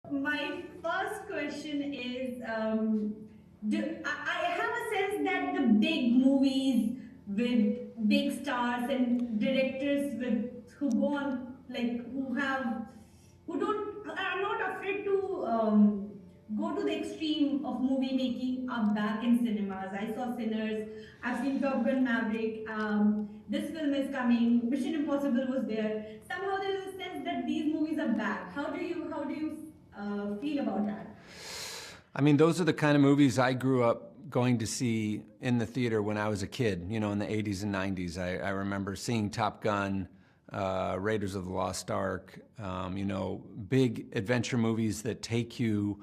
My first question is, I have a sense that the big movies with big stars and directors with who go on like who don't are not afraid to go to the extreme of movie making are back in cinemas. I saw Sinners. I've seen Top Gun Maverick. This film is coming. Mission Impossible was there. Somehow there is a sense that these movies are back. How do you feel about that? I mean, those are the kind of movies I grew up going to see in the theater when I was a kid, you know, in the 80s and 90s. I remember seeing Top Gun, Raiders of the Lost Ark, you know, big adventure movies that take you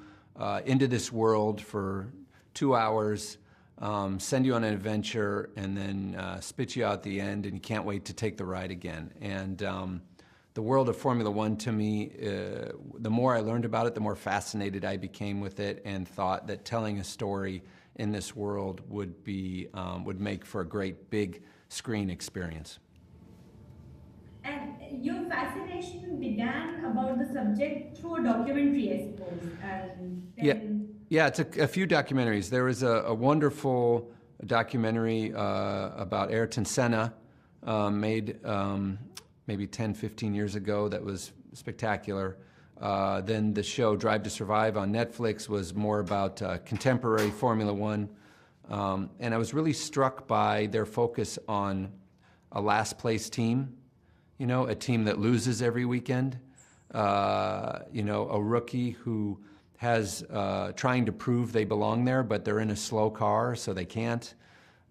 into this world for 2 hours, send you on an adventure, and then spit you out at the end, and you can't wait to take the ride again. And the world of Formula One, to me, the more I learned about it, the more fascinated I became with it, and thought that telling a story in this world would make for a great big screen experience. And your fascination began about the subject through a documentary, I suppose. And Yeah, then, yeah. It's a few documentaries. There was a wonderful documentary about Ayrton Senna, made maybe 10, 15 years ago, that was spectacular. Then the show Drive to Survive on Netflix was more about contemporary Formula One. And I was really struck by their focus on a last place team, you know, a team that loses every weekend, you know, a rookie who has trying to prove they belong there, but they're in a slow car, so they can't.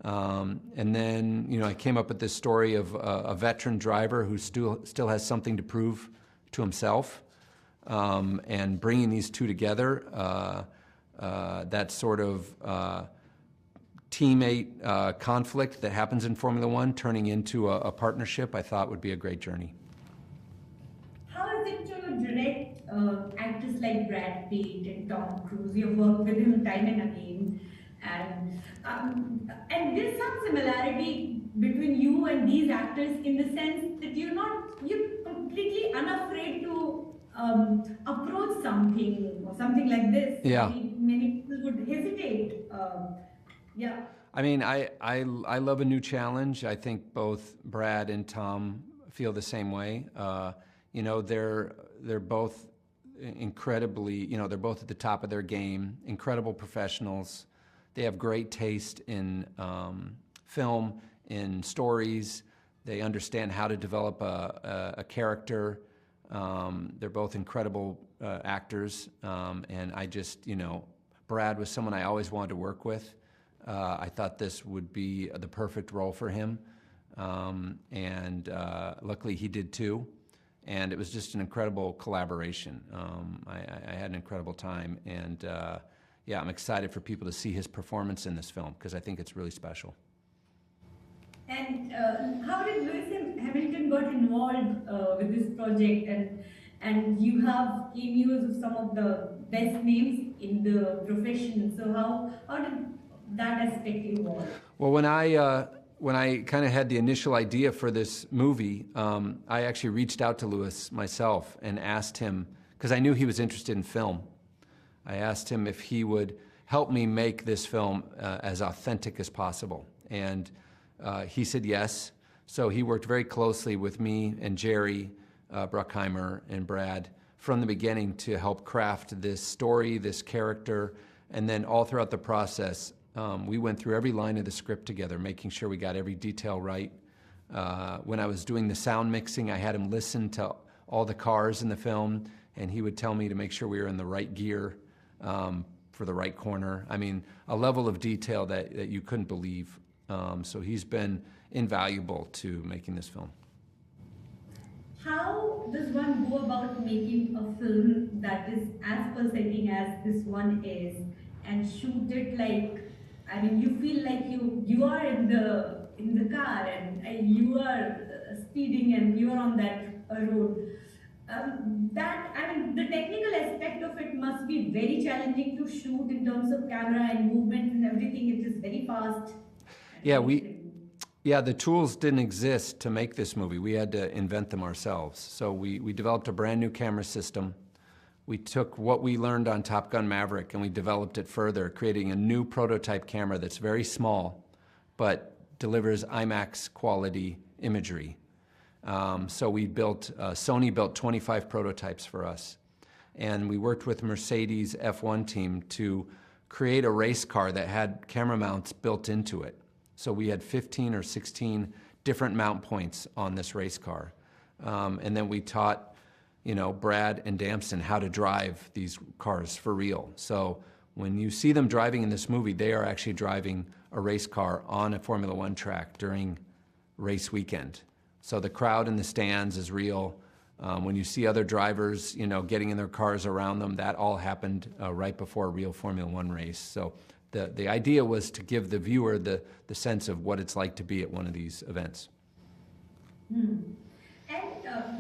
And then, you know, I came up with this story of a veteran driver who still has something to prove to himself, and bringing these two together, that sort of teammate conflict that happens in Formula One, turning into a partnership, I thought would be a great journey. how is it to direct actors like Brad Pitt and Tom Cruise? You've worked with him time and again, and there's some similarity between you and these actors in the sense that you're completely unafraid to approach something or something like this. Yeah. Many people would hesitate. Yeah. I mean, I love a new challenge. I think both Brad and Tom feel the same way. You know, they're both incredibly, you know, they're both at the top of their game, incredible professionals. They have great taste in film, in stories. They understand how to develop a character. They're both incredible actors. And I just, you know, Brad was someone I always wanted to work with. I thought this would be the perfect role for him. And luckily he did too. And it was just an incredible collaboration. I had an incredible time. And yeah, I'm excited for people to see his performance in this film because I think it's really special. And how did Lewis Hamilton got involved with this project? And you have cameos of some of the best names in the profession. So how did that aspect evolve? Well, when I kind of had the initial idea for this movie, I actually reached out to Lewis myself and asked him, because I knew he was interested in film. I asked him if he would help me make this film as authentic as possible. And he said yes. So he worked very closely with me and Jerry Bruckheimer and Brad from the beginning to help craft this story, this character, and then all throughout the process, we went through every line of the script together, making sure we got every detail right. When I was doing the sound mixing, I had him listen to all the cars in the film, and he would tell me to make sure we were in the right gear for the right corner. I mean, a level of detail that you couldn't believe. So he's been invaluable to making this film. How does one go about making a film that is as pulsating as this one is, and shoot it like, I mean, you feel like you are in the car and you are speeding and you are on that road. I mean, the technical aspect of it must be very challenging to shoot in terms of camera and movement and everything. It is very fast. Yeah, yeah, the tools didn't exist to make this movie. We had to invent them ourselves. So we developed a brand new camera system. we took what we learned on Top Gun Maverick and we developed it further, creating a new prototype camera that's very small, but delivers IMAX quality imagery. So we built, Sony built 25 prototypes for us. And we worked with Mercedes F1 team to create a race car that had camera mounts built into it. So we had 15 or 16 different mount points on this race car. And then we taught, Brad and Damson how to drive these cars for real. So when you see them driving in this movie, they are actually driving a race car on a Formula One track during race weekend. So the crowd in the stands is real. When you see other drivers, getting in their cars around them, that all happened right before a real Formula One race. So the idea was to give the viewer the sense of what it's like to be at one of these events. And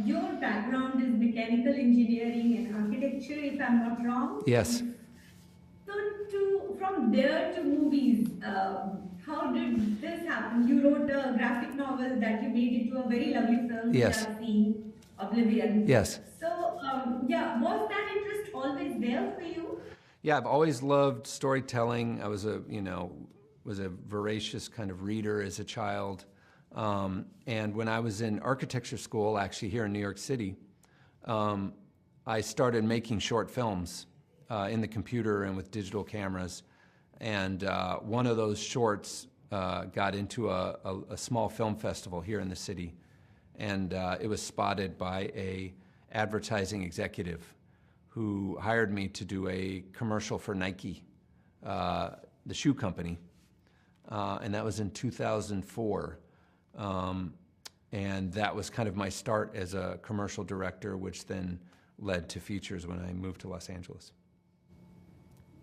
your background is mechanical engineering and architecture, if I'm not wrong. Yes. So from there to movies, how did this happen? You wrote a graphic novel that you made into a very lovely film. Yes. We have seen, Oblivion. Yes. So, was that interest always there for you? Yeah, I've always loved storytelling. I was a voracious kind of reader as a child. And when I was in architecture school, actually here in New York City, I started making short films in the computer and with digital cameras. And one of those shorts got into a small film festival here in the city. And it was spotted by a advertising executive who hired me to do a commercial for Nike, the shoe company. And that was in 2004. And that was kind of my start as a commercial director, which then led to features when I moved to Los Angeles.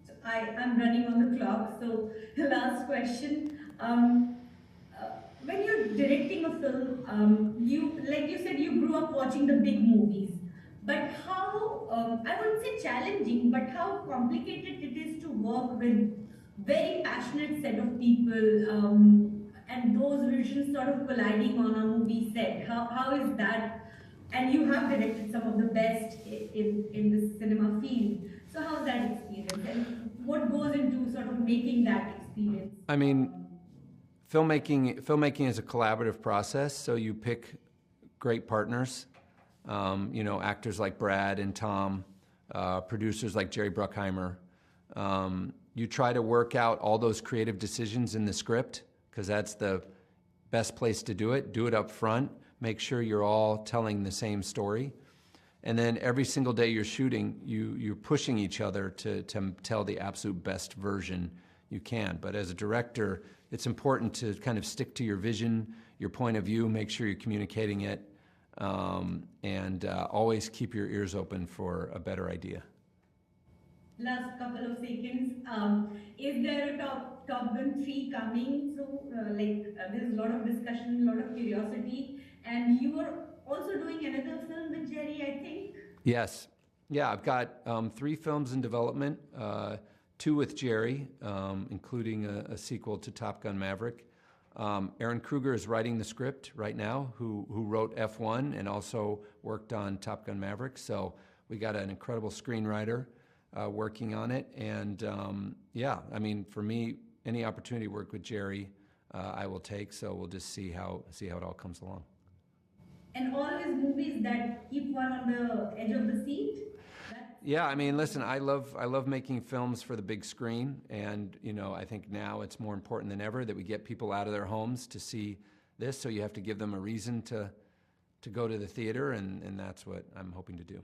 So I'm running on the clock, so the last question. When you're directing a film, like you said, you grew up watching the big movies. But how, I wouldn't say challenging, but how complicated it is to work with very passionate set of people, and those visions sort of colliding on a movie set. How is that? And you have directed some of the best in the cinema field. So how's that experience? And what goes into sort of making that experience? I mean, filmmaking is a collaborative process, so you pick great partners, actors like Brad and Tom, producers like Jerry Bruckheimer. You try to work out all those creative decisions in the script, because that's the best place to do it. Do it up front. Make sure you're all telling the same story. And then every single day you're shooting, you're pushing each other to tell the absolute best version you can. But as a director, it's important to kind of stick to your vision, your point of view, make sure you're communicating it, and always keep your ears open for a better idea. Last couple of seconds. Is there a Top Gun 3 coming? So, there's a lot of discussion, a lot of curiosity, and you are also doing another film with Jerry, I think. Yes. Yeah, I've got 3 films in development, 2 with Jerry, including a sequel to Top Gun Maverick. Aaron Kruger is writing the script right now, who wrote F1 and also worked on Top Gun Maverick. So we got an incredible screenwriter working on it. And for me, any opportunity to work with Jerry, I will take. So we'll just see how it all comes along. And always movies that keep one on the edge of the seat? Yeah, I mean, listen, I love making films for the big screen, and I think now it's more important than ever that we get people out of their homes to see this. So you have to give them a reason to go to the theater, and that's what I'm hoping to do.